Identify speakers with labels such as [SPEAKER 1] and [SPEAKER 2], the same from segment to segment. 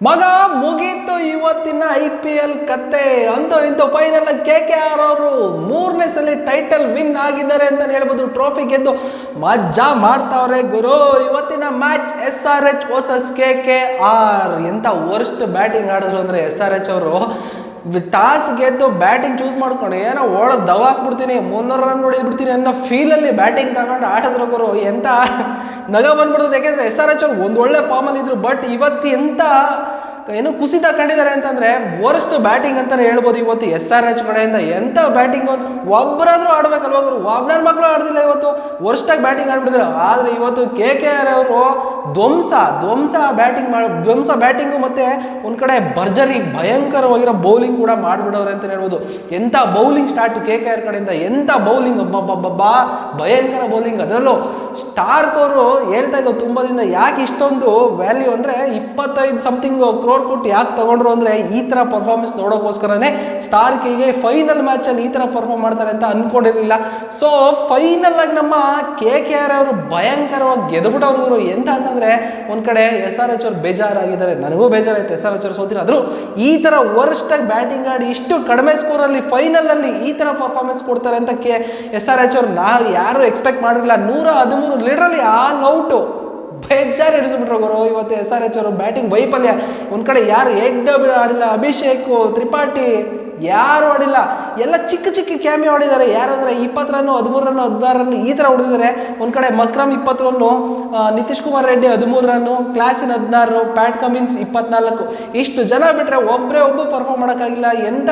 [SPEAKER 1] ಮಗ ಮುಗೀತು ಇವತ್ತಿನ IPL ಕತೆ. ಅಂತೂ ಇಂತೂ ಫೈನಲ್ KKR ಅವರು ಮೂರನೇ ಸಲ ಟೈಟಲ್ ವಿನ್ ಆಗಿದ್ದಾರೆ ಅಂತ ಹೇಳ್ಬೋದು. ಟ್ರೋಫಿ ಗೆದ್ದು ಮಜಾ ಮಾಡ್ತಾವ್ರೆ ಗುರು. ಇವತ್ತಿನ ಮ್ಯಾಚ್ SRH ವರ್ಸಸ್ KKR. ಎಂತ ವರ್ಸ್ಟ್ ಬ್ಯಾಟಿಂಗ್ ಆಡಿದ್ರು ಅಂದ್ರೆ SRH ಅವರು ಟಾಸ್ ಗೆದ್ದು ಬ್ಯಾಟಿಂಗ್ ಚೂಸ್ ಮಾಡ್ಕೊಂಡು ಏನೋ ಓಡೋದು ದವ ಹಾಕ್ಬಿಡ್ತೀನಿ 300 ರನ್ ಹೊಡಿದ್ಬಿಡ್ತೀನಿ ಅನ್ನೋ ಫೀಲಲ್ಲಿ ಬ್ಯಾಟಿಂಗ್ ತಗೊಂಡು ಆಡಿದ್ರು ಗುರು. ಎಂತ ನಗ ಬಂದ್ಬಿಡ್ತದೆ. ಯಾಕೆಂದರೆ SRH ಅವ್ರು ಒಂದು ಒಳ್ಳೆ ಫಾರ್ಮಲ್ಲಿ ಇದ್ರು. ಬಟ್ ಇವತ್ತು ಎಂತ ಏನು ಕುಸಿತ ಕಂಡಿದ್ದಾರೆ ಅಂತಂದರೆ ವರ್ಸ್ಟ್ ಬ್ಯಾಟಿಂಗ್ ಅಂತಲೇ ಹೇಳ್ಬೋದು. ಇವತ್ತು SRH ಕಡೆಯಿಂದ ಎಂಥ ಬ್ಯಾಟಿಂಗ್ ಒಬ್ಬರಾದರೂ ಆಡಬೇಕಲ್ವ ಅವರು. ಒಬ್ಬರ ಮಕ್ಕಳು ಆಡ್ದಿಲ್ಲ ಇವತ್ತು. ವರ್ಸ್ಟಾಗಿ ಬ್ಯಾಟಿಂಗ್ ಆಡ್ಬಿಟ್ಟಿದ್ರು. ಆದರೆ ಇವತ್ತು KKR ಅವರು ಧ್ವಂಸ ಬ್ಯಾಟಿಂಗು ಮತ್ತು ಒಂದು ಕಡೆ ಭರ್ಜರಿ ಭಯಂಕರವಾಗಿರೋ ಬೌಲಿಂಗ್ ಕೂಡ ಮಾಡಿಬಿಡೋರು ಅಂತಲೇ ಹೇಳ್ಬೋದು. ಎಂಥ ಬೌಲಿಂಗ್ ಸ್ಟಾರ್ಟ್ KKR ಕಡೆಯಿಂದ, ಎಂಥ ಬೌಲಿಂಗ್ ಭಯಂಕರ ಬೌಲಿಂಗ್. ಅದರಲ್ಲೂ ಸ್ಟಾರ್ಕ್ ಅವರು ಹೇಳ್ತಾ ಇದ್ದವು ತುಂಬ ದಿನ, ಯಾಕೆ ಇಷ್ಟೊಂದು ವ್ಯಾಲ್ಯೂ ಅಂದರೆ 25 ಸಮಥಿಂಗ್ ಕ್ರೋರ್ ಕೊಟ್ಟು ಯಾಕೆ ತಗೊಂಡ್ರು ಅಂದರೆ ಈ ಥರ ಪರ್ಫಾರ್ಮೆನ್ಸ್ ನೋಡೋಕ್ಕೋಸ್ಕರನೇ ಸ್ಟಾರ್ಕಿಗೆ ಫೈನಲ್ ಮ್ಯಾಚಲ್ಲಿ ಈ ಥರ ಪರ್ಫಾರ್ಮ್ ಮಾಡ್ತಾರೆ ಅಂತ ಅಂದ್ಕೊಂಡಿರಲಿಲ್ಲ. ಸೊ ಫೈನಲ್ ಆಗಿ ನಮ್ಮ KKR ಅವರು ಭಯಂಕರವಾಗಿ ಗೆದ್ಬಿಟ್ಟವ್ರು. ಎಂತ ಅಂತಂದರೆ ಒಂದು ಕಡೆ SRH ಅವ್ರು ಬೇಜಾರಾಗಿದ್ದಾರೆ, ನನಗೂ ಬೇಜಾರಾಯ್ತು SRH ಅವ್ರು ಸೋತಿರಾದ್ರು. ಈ ಥರ ವರ್ಸ್ಟಾಗಿ ಬ್ಯಾಟಿಂಗ್ ಆಡಿ ಇಷ್ಟು ಕಡಿಮೆ ಸ್ಕೋರಲ್ಲಿ ಫೈನಲಲ್ಲಿ ಈ ಥರ ಪರ್ಫಾರ್ಮೆನ್ಸ್ ಕೊಡ್ತಾರೆ ಅಂತ SRH ಅವ್ರು ನಾವು ಯಾರು ಎಕ್ಸ್ಪೆಕ್ಟ್ ಮಾಡಿರಲಿಲ್ಲ. 113 ಲೀಡ್ರಲ್ಲಿ ಆಲ್ ಔಟು ಬೇಜಾರು ಹಿಡಿಸ್ಬಿಟ್ರು ಗುರು. ಇವತ್ತು SRH ಅವರು ಬ್ಯಾಟಿಂಗ್ ವೈಫಲ್ಯ. ಒಂದು ಕಡೆ ಯಾರು ಹೆಡ್ ಆಡಿಲ್ಲ, ಅಭಿಷೇಕ್, ತ್ರಿಪಾಠಿ ಯಾರು ಆಡಿಲ್ಲ. ಎಲ್ಲ ಚಿಕ್ಕ ಕ್ಯಾಮಿಯೋ ಆಡಿದ್ದಾರೆ. ಯಾರು ಅಂದರೆ 20 ರನ್ನು, 13 ರನ್ನು, 16 ರನ್ನು ಈ ಥರ ಹೊಡೆದಿದ್ದಾರೆ. ಒಂದು ಕಡೆ ಮಕ್ರಮ್ 20 ರನ್ನು, ನಿತೀಶ್ ಕುಮಾರ್ ರೆಡ್ಡಿ 13 ರನ್ನು, ಕ್ಲಾಸಿನ್ 16, ಪ್ಯಾಟ್ ಕಮಿನ್ಸ್ 24. ಇಷ್ಟು ಜನ ಬಿಟ್ಟರೆ ಒಬ್ಬ ಪರ್ಫಾರ್ಮ್ ಮಾಡೋಕ್ಕಾಗಿಲ್ಲ. ಎಂಥ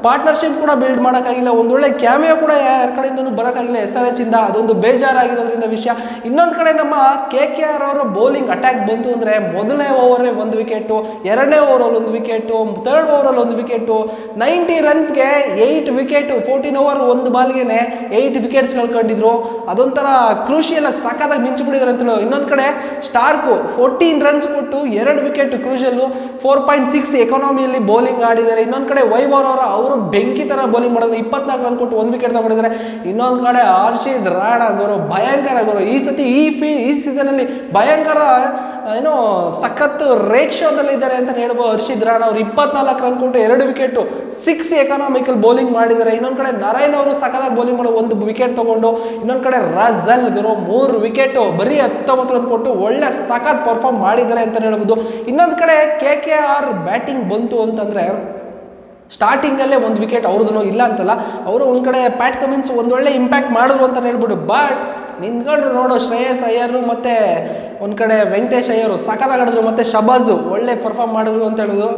[SPEAKER 1] ಪಾರ್ಟ್ನರ್ಶಿಪ್ ಕೂಡ ಬಿಲ್ಡ್ ಮಾಡೋಕ್ಕಾಗಿಲ್ಲ. ಒಂದೊಳ್ಳೆ ಕ್ಯಾಮಿಯೋ ಕೂಡ ಯಾರ ಕಡೆಯಿಂದನೂ ಬರೋಕ್ಕಾಗಿಲ್ಲ SRH ಇಂದ. ಅದೊಂದು ಬೇಜಾರಾಗಿರೋದ್ರಿಂದ ವಿಷಯ. ಇನ್ನೊಂದು ಕಡೆ ನಮ್ಮ KKR ಅವರ ಬೌಲಿಂಗ್ ಅಟ್ಯಾಕ್ ಬಂತು ಅಂದರೆ ಮೊದಲನೇ ಓವರೇ 1 ವಿಕೆಟು, ಎರಡನೇ ಓವರಲ್ಲಿ 1 ವಿಕೆಟು, ಥರ್ಡ್ ಓವರಲ್ಲಿ 1 ವಿಕೆಟು, 90 ರನ್ಸ್ಗೆ 8 ವಿಕೆಟು, 14 ಓವರ್ 1 ಬಾಲ್ಗೆ 8 ವಿಕೆಟ್ಸ್ ಕಳ್ಕೊಂಡಿದ್ರು. ಅದೊಂಥರ ಕ್ರೂಷಿಯಲ್ ಆಗಿ ಸಖತ್ತಾಗಿ ಮಿಂಚಿಬಿಟ್ಟಿದ್ದಾರೆ ಅಂತಲೂ. ಇನ್ನೊಂದು ಕಡೆ ಸ್ಟಾರ್ಕು 14 ರನ್ಸ್ ಕೊಟ್ಟು 2 ವಿಕೆಟ್ ಕ್ರೂಷಿಯಲ್ಲು, 4.6 ಎಕಾನಮಿಯಲ್ಲಿ ಬೌಲಿಂಗ್ ಆಡಿದ್ದಾರೆ. ಇನ್ನೊಂದು ಕಡೆ ವೈಭವ್ ಅವರು ಬೆಂಕಿ ಥರ ಬೌಲಿಂಗ್ ಮಾಡಿದ್ರು, 24 ರನ್ ಕೊಟ್ಟು 1 ವಿಕೆಟ್ ತಗೊಂಡಿದ್ದಾರೆ. ಇನ್ನೊಂದು ಕಡೆ ಹರ್ಷಿತ್ ರಾಣಾ ಗುರು ಭಯಂಕರ ಗುರು. ಈ ಸತಿ ಈ ಸೀಸನಲ್ಲಿ ಭಯಂಕರ ಏನೋ ಸಖತ್ತು ರೇಟ್ ಶೋದಲ್ಲಿ ಇದ್ದಾರೆ ಅಂತ ಹೇಳ್ಬೋದು. ಹರ್ಷಿತ್ ರಾಣಾ ಅವರು 24 ರನ್ ಕೊಟ್ಟು 2 ವಿಕೆಟು, 6 ಎಕಾನಮಿಕಲ್ ಬೌಲಿಂಗ್ ಮಾಡಿದ್ದಾರೆ. ಇನ್ನೊಂದು ಕಡೆ ನರೈನ್ ಅವರು ಸಖತ್ತಾಗಿ ಬೌಲಿಂಗ್ ಮಾಡಿ 1 ವಿಕೆಟ್ ತಗೊಂಡು, ಇನ್ನೊಂದು ಕಡೆ ರಜಲ್ ಗುರು 3 ವಿಕೆಟು, ಬರೀ 19 ರನ್ ಕೊಟ್ಟು ಒಳ್ಳೆ ಸಖತ್ ಪರ್ಫಾರ್ಮ್ ಮಾಡಿದ್ದಾರೆ ಅಂತ ಹೇಳ್ಬೋದು. ಇನ್ನೊಂದು ಕಡೆ KKR ಬ್ಯಾಟಿಂಗ್ ಬಂತು ಅಂತಂದರೆ ಸ್ಟಾರ್ಟಿಂಗಲ್ಲೇ 1 ವಿಕೆಟ್ ಅವ್ರದ್ದು ಇಲ್ಲ ಅಂತಲ್ಲ. ಅವರು ಒಂದು ಕಡೆ ಪ್ಯಾಟ್ ಕಮಿನ್ಸ್ ಒಂದೊಳ್ಳೆ ಇಂಪ್ಯಾಕ್ಟ್ ಮಾಡಿದ್ರು ಅಂತ ಹೇಳ್ಬಿಟ್ಟು. ಬಟ್ ನಿಂತ್ಕೊಂಡ್ರು ನೋಡು ಶ್ರೇಯಸ್ ಅಯ್ಯರು ಮತ್ತು ಒಂದು ಕಡೆ ವೆಂಕಟೇಶ್ ಅಯ್ಯರು ಸಖತ್ತಾಗಿ ಆಡಿದ್ರು. ಮತ್ತು ಶಬಾಜು ಒಳ್ಳೆ ಪರ್ಫಾರ್ಮ್ ಮಾಡಿದ್ರು ಅಂತ ಹೇಳ್ಬೋದು.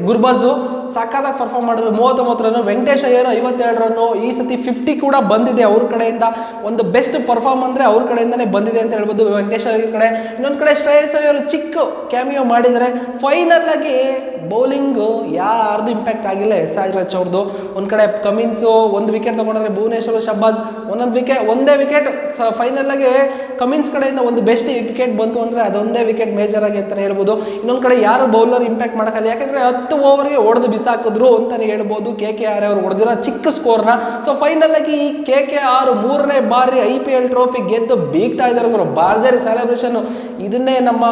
[SPEAKER 1] ಗುರ್ಬಾಜು ಸಖತ್ತಾಗಿ ಪರ್ಫಾರ್ಮ್ ಮಾಡಿದ್ರು, 39 ರನ್ನು. ವೆಂಕಟೇಶ್ ಅಯ್ಯರು 57 ರನ್ನು. ಈ ಸತಿ 50 ಕೂಡ ಬಂದಿದೆ ಅವ್ರ ಕಡೆಯಿಂದ. ಒಂದು ಬೆಸ್ಟ್ ಪರ್ಫಾರ್ಮ್ ಅಂದರೆ ಅವ್ರ ಕಡೆಯಿಂದನೇ ಬಂದಿದೆ ಅಂತ ಹೇಳ್ಬೋದು ವೆಂಕಟೇಶ್ ಅಯ್ಯರ್ ಕಡೆ. ಇನ್ನೊಂದು ಕಡೆ ಶ್ರೇಯಸ್ ಅಯ್ಯರು ಚಿಕ್ಕ ಕ್ಯಾಮಿಯೋ ಮಾಡಿದರೆ. ಫೈನಲ್ಲಾಗಿ ಬೌಲಿಂಗು ಯಾರ್ದು ಇಂಪ್ಯಾಕ್ಟ್ ಆಗಿಲ್ಲ SRH ಅವ್ರದ್ದು. ಒಂದು ಕಡೆ ಕಮಿನ್ಸು 1 ವಿಕೆಟ್ ತೊಗೊಂಡ್ರೆ, ಭುವನೇಶ್ವರ್, ಶಬ್ಬಾಜ್ ಒಂದೇ ವಿಕೆಟ್. ಫೈನಲ್ಲಾಗಿ ಕಮಿನ್ಸ್ ಕಡೆಯಿಂದ ಒಂದು ಬೆಸ್ಟ್ ವಿಕೆಟ್ ಬಂತು ಅಂದರೆ ಅದೊಂದೇ ವಿಕೆಟ್ ಮೇಜರ್ ಆಗಿ ಅಂತಲೇ ಹೇಳ್ಬೋದು. ಇನ್ನೊಂದು ಕಡೆ ಯಾರು ಬೌಲರ್ ಇಂಪ್ಯಾಕ್ಟ್ ಮಾಡೋಕ್ಕಲ್ಲ. ಯಾಕೆಂದರೆ 10 ಓವರ್ಗೆ ಹೊಡೆದು ಬಿಸಾಕಿದ್ರು ಅಂತಲೇ ಹೇಳ್ಬೋದು KKR ಅವರು ಹೊಡೆದಿರೋ ಚಿಕ್ಕ ಸ್ಕೋರ್ನ. ಸೊ ಫೈನಲ್ಲಾಗಿ ಈ KKR 3ನೇ ಬಾರಿ IPL ಟ್ರೋಫಿ ಗೆದ್ದು ಬೀಗ್ತಾ ಇದ್ದಾರೆ ಗುರು. ಭರ್ಜರಿ ಸೆಲೆಬ್ರೇಷನ್ನು. ಇದನ್ನೇ ನಮ್ಮ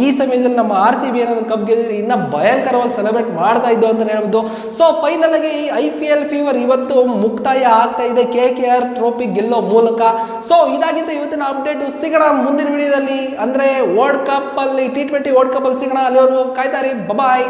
[SPEAKER 1] ಈ ಸಮಯದಲ್ಲಿ ನಮ್ಮ RCB ಏನಾದ್ರು ಕಪ್ ಗೆದ್ದಿದ್ರೆ ಇನ್ನೂ ಭಯಂಕರವಾಗಿ ಸೆಲೆಬ್ರೇಟ್ ಮಾಡ್ತಾ ಇದ್ದು ಅಂತಲೇ ಹೇಳ್ಬೋದು. ಸೊ ಫೈನಲ್ಲಾಗಿ ಈ IPL ಫೀವರ್ ಇವತ್ತು ಮುಕ್ತಾಯ ಆಗ್ತಾ ಇದೆ KKR ಟ್ರೋಫಿ ಗೆಲ್ಲೋ ಮೂಲಕ. ಸೊ ಇದಾಗಿತ್ತು ಇವತ್ತಿನ ಅಪ್ಡೇಟು. ಸಿಗೋಣ ಮುಂದಿನ ವಿಡಿಯೋದಲ್ಲಿ, ಅಂದರೆ ವರ್ಲ್ಡ್ ಕಪ್ ಅಲ್ಲಿ T20 ವರ್ಲ್ಡ್ ಕಪ್ ಅಲ್ಲಿ ಸಿಗೋಣ. ಅಲ್ಲಿವರೆಗೂ ಕಾಯ್ತಾರಿ. ಬಾಯ್.